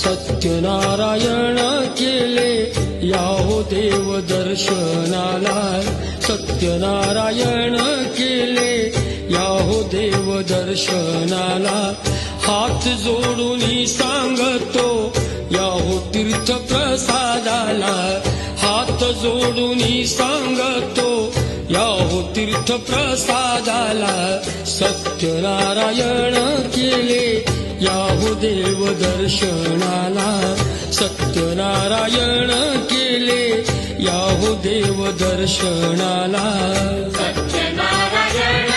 सत्यनारायण केले याहो देव दर्शनाला सत्यनारायण केले याहो देव दर्शनाला हात जोडून सांगतो याहो तीर्थ प्रसादाला हात जोडून सांगतो याहो तीर्थ प्रसादाला सत्यनारायण केले याहो देव दर्शनाला सत्यनारायण केले याहो देव दर्शनाला सत्यनारायण